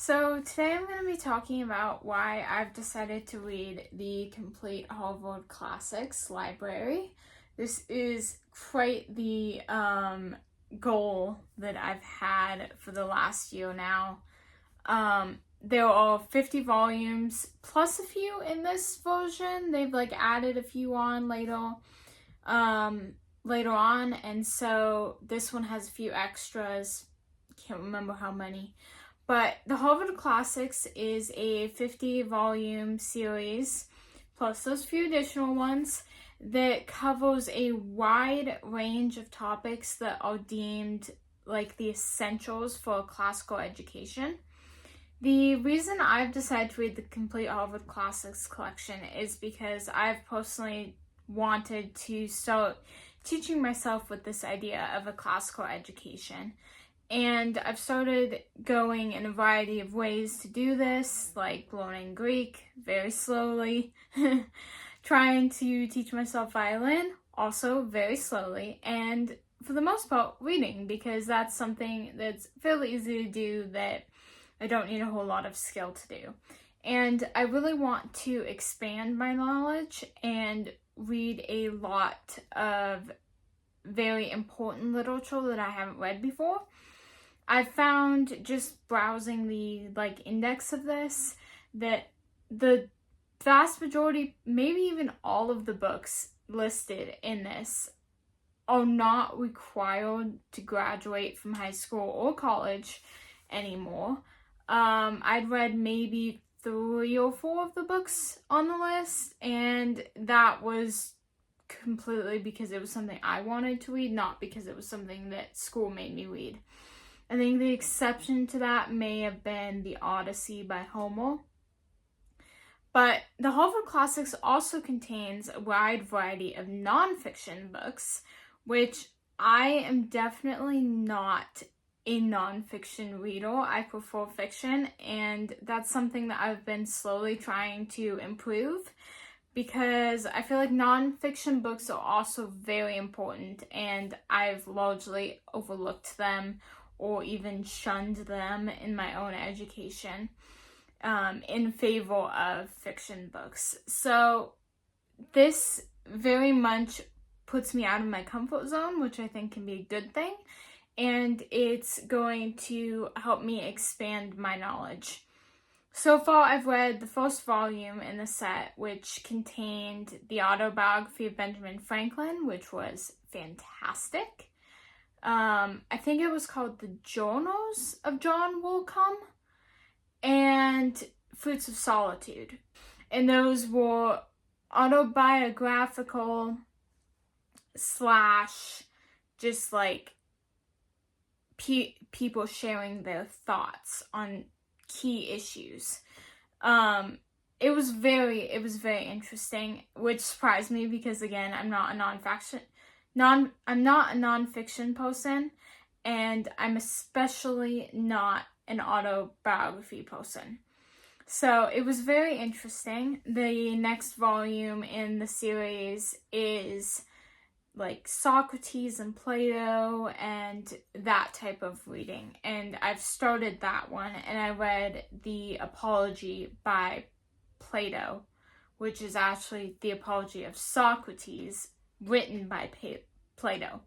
So today I'm going to be talking about why I've decided to read the Complete Harvard Classics library. This is quite the goal that I've had for the last year now. There are 50 volumes plus a few in this version. They've added a few on later on, and so this one has a few extras. Can't remember how many. But the Harvard Classics is a 50-volume series, plus those few additional ones, that covers a wide range of topics that are deemed like the essentials for a classical education. The reason I've decided to read the Complete Harvard Classics collection is because I've personally wanted to start teaching myself with this idea of a classical education. And I've started going in a variety of ways to do this, like learning Greek very slowly, trying to teach myself violin also very slowly, and for the most part reading, because that's something that's fairly easy to do that I don't need a whole lot of skill to do. And I really want to expand my knowledge and read a lot of very important literature that I haven't read before. I've found, just browsing the index of this, that the vast majority, maybe even all of the books listed in this, are not required to graduate from high school or college anymore. I'd read maybe 3 or 4 of the books on the list, and that was completely because it was something I wanted to read, not because it was something that school made me read. I think the exception to that may have been The Odyssey by Homer. But the Harvard Classics also contains a wide variety of nonfiction books, which I am definitely not a nonfiction reader. I prefer fiction, and that's something that I've been slowly trying to improve, because I feel like nonfiction books are also very important, and I've largely overlooked them or even shunned them in my own education in favor of fiction books. So this very much puts me out of my comfort zone, which I think can be a good thing, and it's going to help me expand my knowledge. So far, I've read the first volume in the set, which contained the autobiography of Benjamin Franklin, which was fantastic. I think it was called The Journals of John Woolcombe, and Fruits of Solitude. And those were autobiographical slash just people sharing their thoughts on key issues. It was very interesting, which surprised me because, again, I'm not a nonfiction person, and I'm especially not an autobiography person. So it was very interesting. The next volume in the series is Socrates and Plato and that type of reading. And I've started that one, and I read The Apology by Plato, which is actually the Apology of Socrates, written by Plato.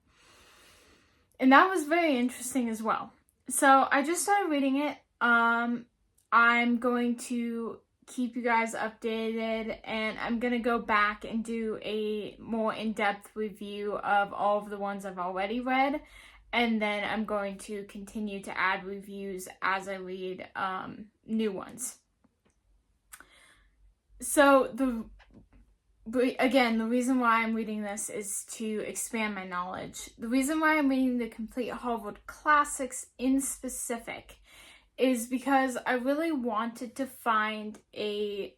And that was very interesting as well. So I just started reading it. I'm going to keep you guys updated, and I'm going to go back and do a more in-depth review of all of the ones I've already read, and then I'm going to continue to add reviews as I read new ones. So the reason why I'm reading this is to expand my knowledge. The reason why I'm reading the Complete Harvard Classics in specific is because I really wanted to find a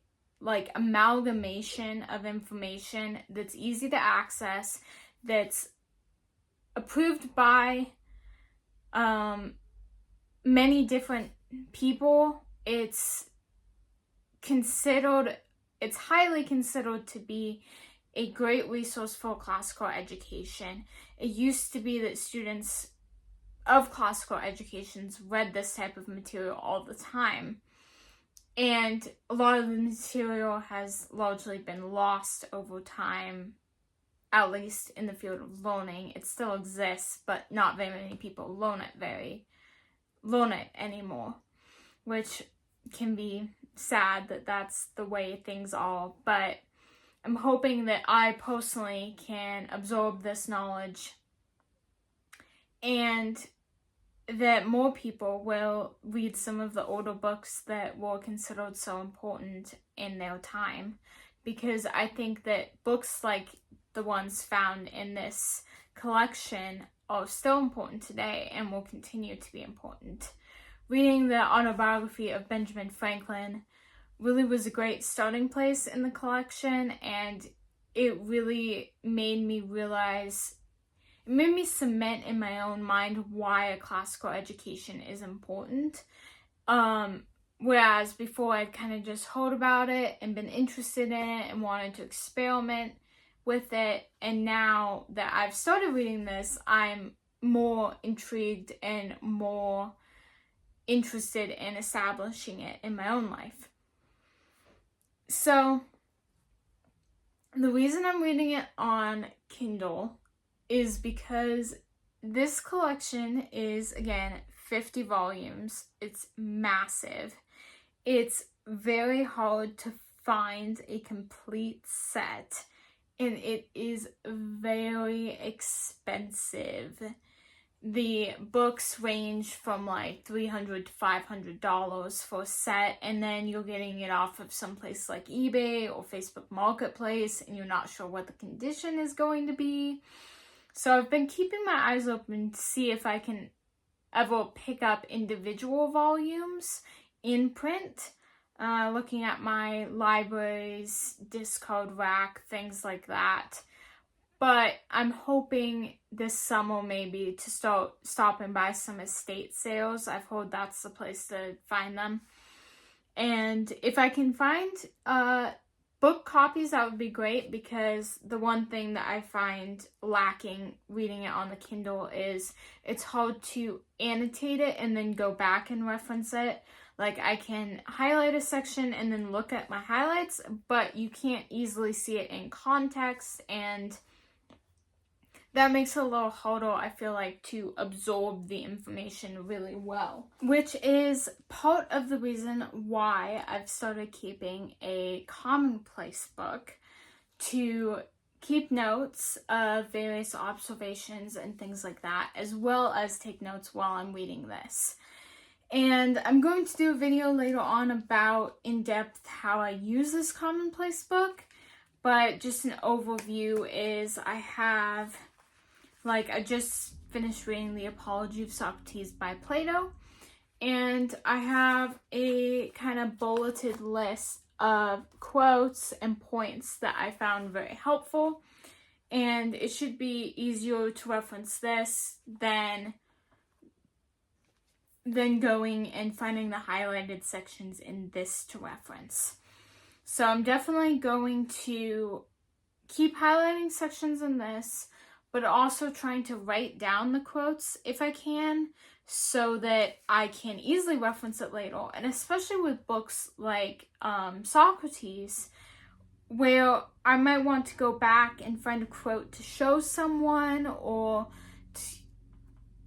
amalgamation of information that's easy to access, that's approved by many different people. It's highly considered to be a great resource for classical education. It used to be that students of classical educations read this type of material all the time. And a lot of the material has largely been lost over time, at least in the field of learning. It still exists, but not very many people learn it anymore, which can be sad that that's the way things are. But I'm hoping that I personally can absorb this knowledge and that more people will read some of the older books that were considered so important in their time, because I think that books like the ones found in this collection are still important today and will continue to be important. Reading the autobiography of Benjamin Franklin really was a great starting place in the collection, and it really made me realize, it made me cement in my own mind why a classical education is important. Whereas before I'd kind of just heard about it and been interested in it and wanted to experiment with it. And now that I've started reading this, I'm more intrigued and more interested in establishing it in my own life. So the reason I'm reading it on Kindle is because this collection is, again, 50 volumes. It's massive. It's very hard to find a complete set, and it is very expensive. The books range from like $300 to $500 for a set, and then you're getting it off of someplace like eBay or Facebook Marketplace, and you're not sure what the condition is going to be. So I've been keeping my eyes open to see if I can ever pick up individual volumes in print, looking at my library's discard rack, things like that. But I'm hoping this summer maybe to start stopping by some estate sales. I've heard that's the place to find them. And if I can find book copies, that would be great, because the one thing that I find lacking reading it on the Kindle is it's hard to annotate it and then go back and reference it. Like, I can highlight a section and then look at my highlights, but you can't easily see it in context, and that makes it a little harder, I feel like, to absorb the information really well. Which is part of the reason why I've started keeping a commonplace book to keep notes of various observations and things like that, as well as take notes while I'm reading this. And I'm going to do a video later on about in-depth how I use this commonplace book, but just an overview is I just finished reading The Apology of Socrates by Plato, and I have a kind of bulleted list of quotes and points that I found very helpful, and it should be easier to reference this than going and finding the highlighted sections in this to reference. So I'm definitely going to keep highlighting sections in this, but also trying to write down the quotes if I can, so that I can easily reference it later. And especially with books like Socrates, where I might want to go back and find a quote to show someone, or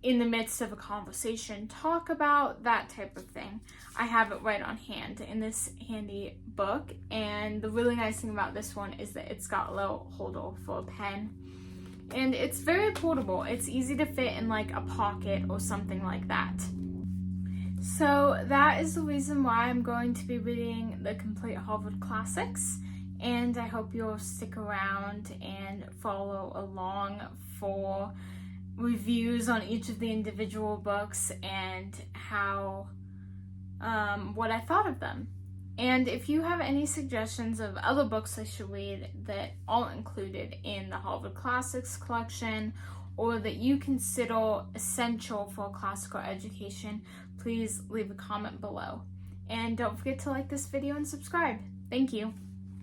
in the midst of a conversation talk about, that type of thing. I have it right on hand in this handy book, and the really nice thing about this one is that it's got a little holder for a pen. And it's very portable. It's easy to fit in like a pocket or something like that. So that is the reason why I'm going to be reading the complete Harvard Classics. And I hope you'll stick around and follow along for reviews on each of the individual books and how, what I thought of them. And if you have any suggestions of other books I should read that aren't included in the Harvard Classics collection, or that you consider essential for classical education, please leave a comment below. And don't forget to like this video and subscribe. Thank you.